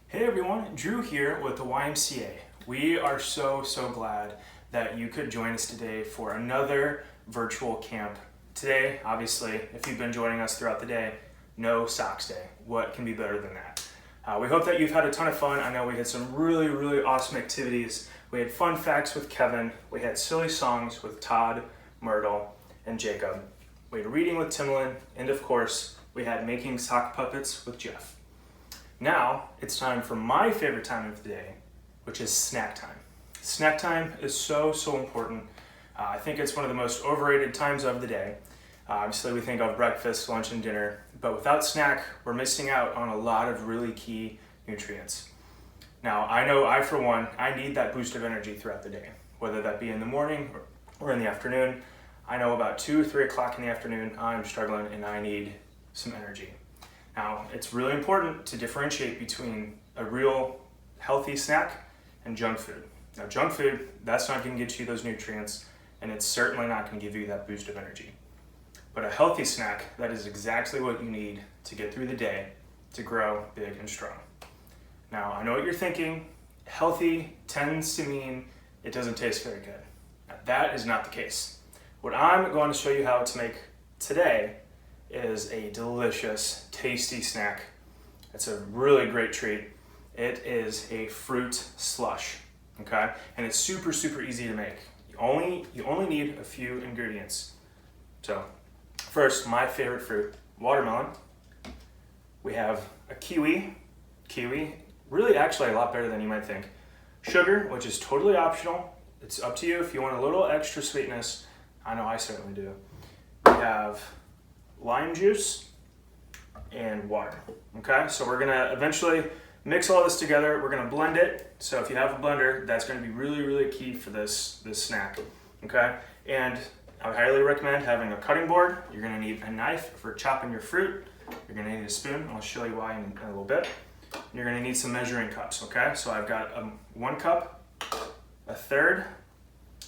Hey everyone, Drew here with the YMCA. We are so glad that you could join us today for another virtual camp. Today, obviously, if you've been joining us throughout the day, no socks day. What can be better than that? We hope that you've had a ton of fun. I know we had some really awesome activities. We had fun facts with Kevin. We had silly songs with Todd, Myrtle, and Jacob. We had reading with Timlin, and of course, we had making sock puppets with Jeff. Now, it's time for my favorite time of the day, which is snack time. Snack time is so important. I think it's one of the most overrated times of the day. Obviously, we think of breakfast, lunch, and dinner, but without snack, we're missing out on a lot of really key nutrients. Now, I know for one, I need that boost of energy throughout the day, whether that be in the morning or in the afternoon. I know about 2 or 3 o'clock in the afternoon, I'm struggling and I need some energy. Now, it's really important to differentiate between a real healthy snack and junk food. Now, junk food, that's not going to get you those nutrients, and it's certainly not going to give you that boost of energy. But a healthy snack, that is exactly what you need to get through the day to grow big and strong. Now, I know what you're thinking. Healthy tends to mean it doesn't taste very good. Now, that is not the case. What I'm going to show you how to make today is a delicious, tasty snack. It's a really great treat. It is a fruit slush, okay? And it's super easy to make. You only need a few ingredients. So, first, my favorite fruit, watermelon. We have a kiwi, really actually a lot better than you might think. Sugar, which is totally optional. It's up to you if you want a little extra sweetness. I know I certainly do. We have lime juice and water. Okay, so we're gonna eventually mix all this together. We're gonna blend it. So if you have a blender, that's gonna be really key for this snack. Okay, and I would highly recommend having a cutting board. You're gonna need a knife for chopping your fruit. You're gonna need a spoon. I'll show you why in a little bit. You're gonna need some measuring cups. Okay, so I've got 1 cup, a third,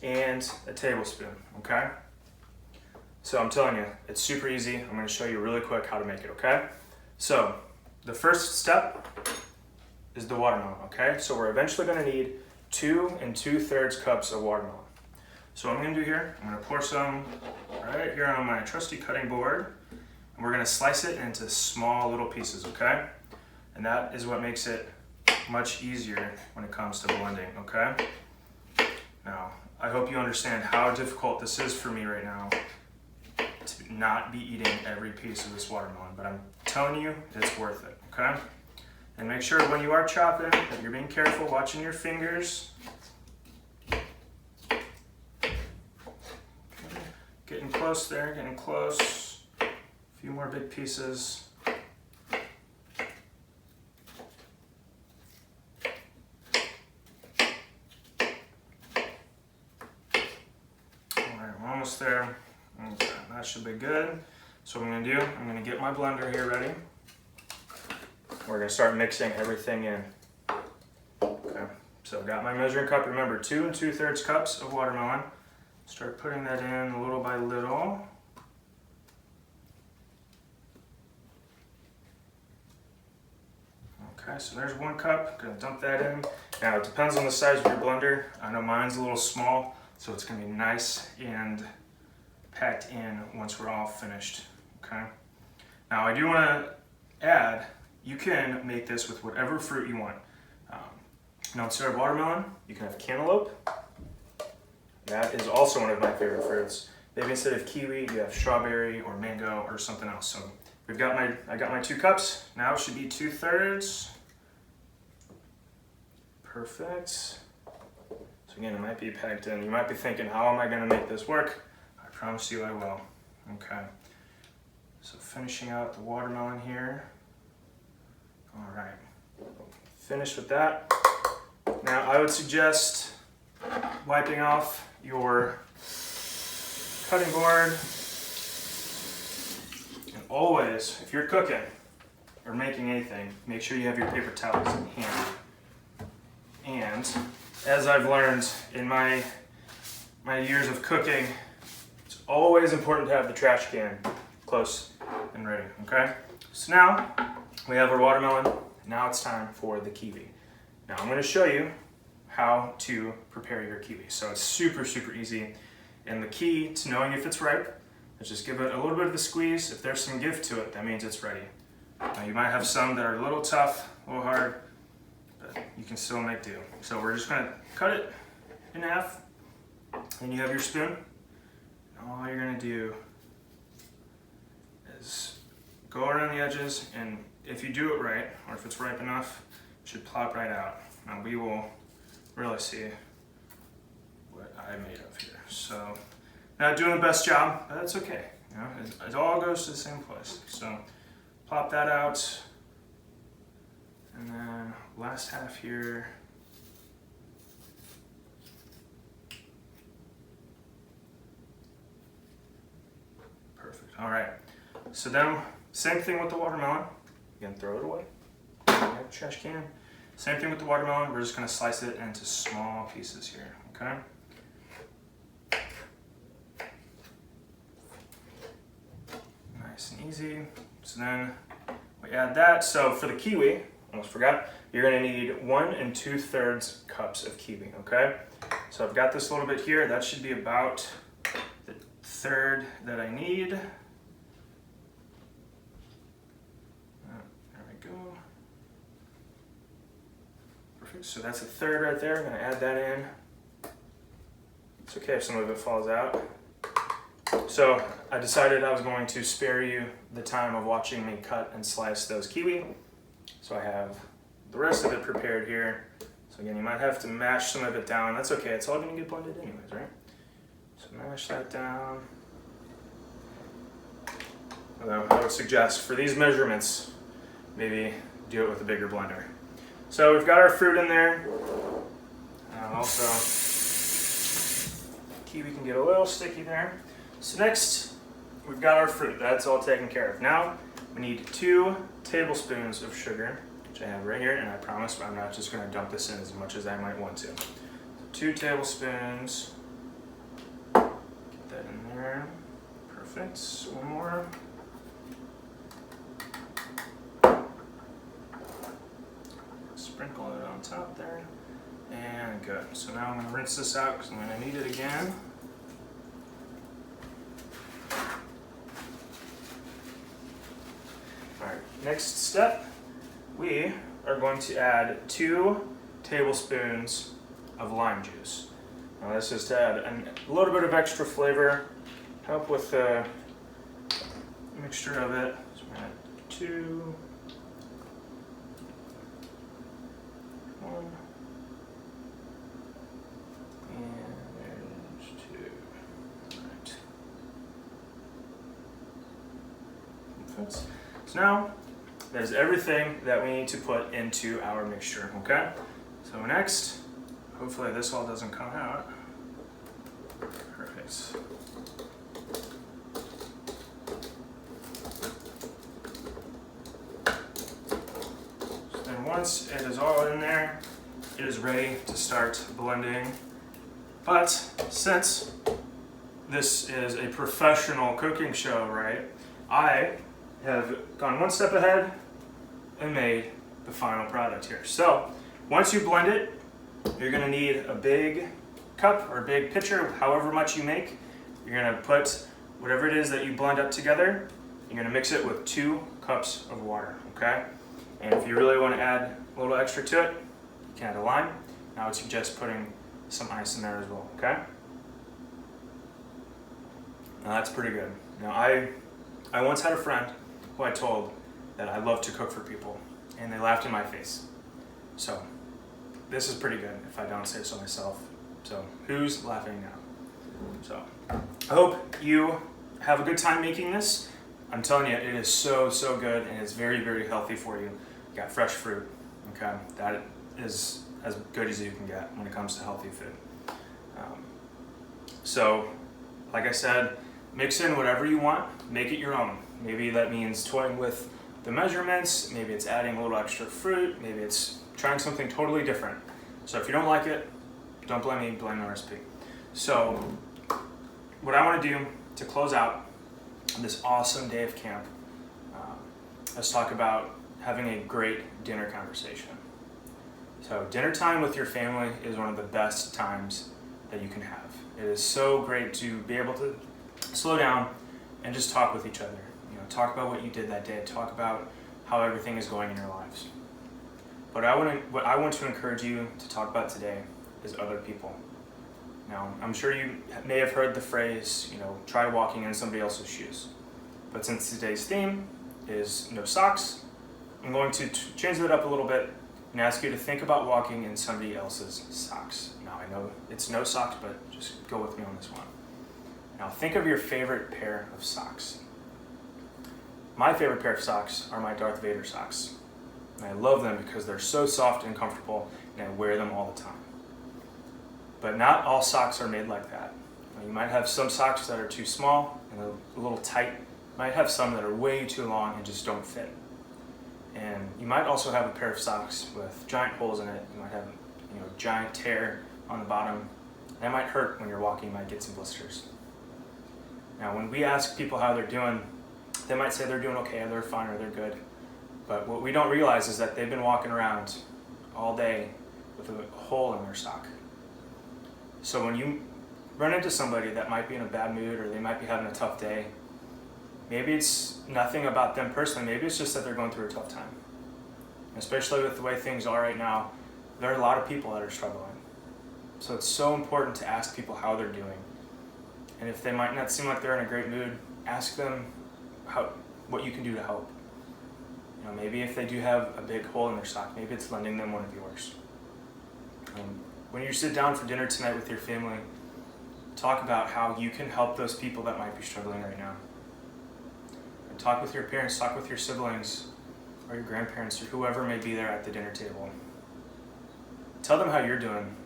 and a tablespoon. Okay. So I'm telling you, it's super easy. I'm gonna show you really quick how to make it, okay? So the first step is the watermelon, okay? So we're eventually gonna need 2 2/3 cups of watermelon. So what I'm gonna do here, I'm gonna pour some right here on my trusty cutting board, and we're gonna slice it into small little pieces, okay? And that is what makes it much easier when it comes to blending, okay? Now, I hope you understand how difficult this is for me right now, to not be eating every piece of this watermelon, but I'm telling you, it's worth it, okay? And make sure when you are chopping that you're being careful, watching your fingers. Getting close there, getting close. A few more big pieces. All right, we're almost there. Okay, that should be good. So what I'm gonna do, I'm gonna get my blender here ready. We're gonna start mixing everything in. Okay, so I've got my measuring cup. Remember, 2 2/3 cups of watermelon. Start putting that in little by little. Okay, so there's 1 cup. Gonna dump that in. Now it depends on the size of your blender. I know mine's a little small, so it's gonna be nice and packed in once we're all finished, okay? Now I do want to add, you can make this with whatever fruit you want. Now instead of watermelon, you can have cantaloupe. That is also one of my favorite fruits. Maybe instead of kiwi, you have strawberry or mango or something else. So I got my 2 cups. Now it should be 2/3. Perfect. So again, it might be packed in. You might be thinking, how am I gonna make this work? I promise you I will. Okay. So finishing out the watermelon here. All right. Finished with that. Now I would suggest wiping off your cutting board. And always, if you're cooking or making anything, make sure you have your paper towels in hand. And as I've learned in my years of cooking, it's always important to have the trash can close and ready, okay? So now we have our watermelon now it's time for the kiwi. Now I'm going to show you how to prepare your kiwi. So it's super, super easy. And the key to knowing if it's ripe is just give it a little bit of a squeeze. If there's some give to it, that means it's ready. Now you might have some that are a little tough, a little hard, but you can still make do. So we're just going to cut it in half, and you have your spoon. And all you're going to do is go around the edges, and if you do it right, or if it's ripe enough, it should plop right out. Now we will really see what I made of here. So, not doing the best job, but that's okay. You know, it all goes to the same place. So, plop that out, and then last half here. Perfect. All right. So then, same thing with the watermelon. Again, throw it away. Trash can. Same thing with the watermelon. We're just going to slice it into small pieces here. Okay. Nice and easy. So then we add that. So for the kiwi, almost forgot, you're going to need 1 2/3 cups of kiwi. Okay. So I've got this little bit here. That should be about the third that I need. There we go. Perfect. So that's a third right there. I'm going to add that in. It's okay if some of it falls out. So I decided I was going to spare you the time of watching me cut and slice those kiwi. So I have the rest of it prepared here. So again, you might have to mash some of it down. That's okay. It's all going to get blended anyways, right? So mash that down. Although I would suggest for these measurements, maybe do it with a bigger blender. So we've got our fruit in there. Also, kiwi can get a little sticky there. So next, we've got our fruit. That's all taken care of. Now, we need 2 tablespoons of sugar, which I have right here, and I promise I'm not just going to dump this in as much as I might want to. So 2 tablespoons. Get that in there. Perfect. One more. Sprinkle it on top there. And good. So now I'm going to rinse this out because I'm going to need it again. Alright, next step, we are going to add 2 tablespoons of lime juice. Now this is to add a little bit of extra flavor, help with the mixture of it. So we're going to add 2. 1. And there's 2. Right. Perfect. So now, that is everything that we need to put into our mixture, okay? So next, hopefully this all doesn't come out. Perfect. So then once it is all in there, it is ready to start blending. But since this is a professional cooking show, right, I have gone one step ahead and made the final product here. So once you blend it, you're going to need a big cup or a big pitcher, however much you make. You're going to put whatever it is that you blend up together. You're going to mix it with 2 cups of water, okay? And if you really want to add a little extra to it, you can add a lime. Now I would suggest putting some ice in there as well, okay? Now that's pretty good. Now I once had a friend who I told that I love to cook for people, and they laughed in my face. So this is pretty good if I don't say so myself. So who's laughing now? So I hope you have a good time making this. I'm telling you, it is so, so good, and it's very, very healthy for you. You got fresh fruit, okay? That is as good as you can get when it comes to healthy food. So, like I said, mix in whatever you want, make it your own. Maybe that means toying with the measurements, maybe it's adding a little extra fruit, maybe it's trying something totally different. So if you don't like it, don't blame me, blame the recipe. So, what I want to do to close out this awesome day of camp, let's talk about having a great dinner conversation. So dinner time with your family is one of the best times that you can have. It is so great to be able to slow down and just talk with each other. Talk about what you did that day. Talk about how everything is going in your lives. But what I want to encourage you to talk about today is other people. Now, I'm sure you may have heard the phrase, try walking in somebody else's shoes. But since today's theme is no socks, I'm going to change that up a little bit and ask you to think about walking in somebody else's socks. Now, I know it's no socks, but just go with me on this one. Now, think of your favorite pair of socks. My favorite pair of socks are my Darth Vader socks. And I love them because they're so soft and comfortable, and I wear them all the time. But not all socks are made like that. You might have some socks that are too small and a little tight. You might have some that are way too long and just don't fit. And you might also have a pair of socks with giant holes in it. You might have a giant tear on the bottom. That might hurt when you're walking. You might get some blisters. Now, when we ask people how they're doing, they might say they're doing okay, or they're fine, or they're good. But what we don't realize is that they've been walking around all day with a hole in their sock. So when you run into somebody that might be in a bad mood, or they might be having a tough day, maybe it's nothing about them personally. Maybe it's just that they're going through a tough time. Especially with the way things are right now, there are a lot of people that are struggling. So it's so important to ask people how they're doing. And if they might not seem like they're in a great mood, ask them what you can do to help. Maybe if they do have a big hole in their sock, maybe it's lending them one of yours. When you sit down for dinner tonight with your family, talk about how you can help those people that might be struggling right now. And talk with your parents, talk with your siblings, or your grandparents, or whoever may be there at the dinner table. Tell them how you're doing.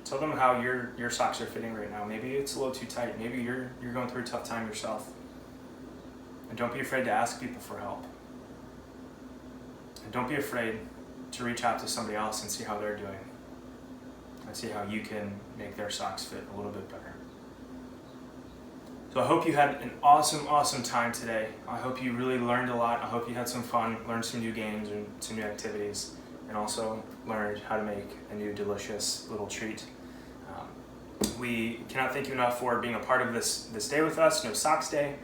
Tell them how your socks are fitting right now. Maybe it's a little too tight. Maybe you're going through a tough time yourself. And don't be afraid to ask people for help. And don't be afraid to reach out to somebody else and see how they're doing. And see how you can make their socks fit a little bit better. So I hope you had an awesome time today. I hope you really learned a lot. I hope you had some fun, learned some new games and some new activities, and also learned how to make a new delicious little treat. We cannot thank you enough for being a part of this day with us, No Socks Day.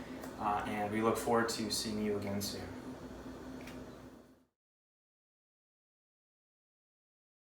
And we look forward to seeing you again soon.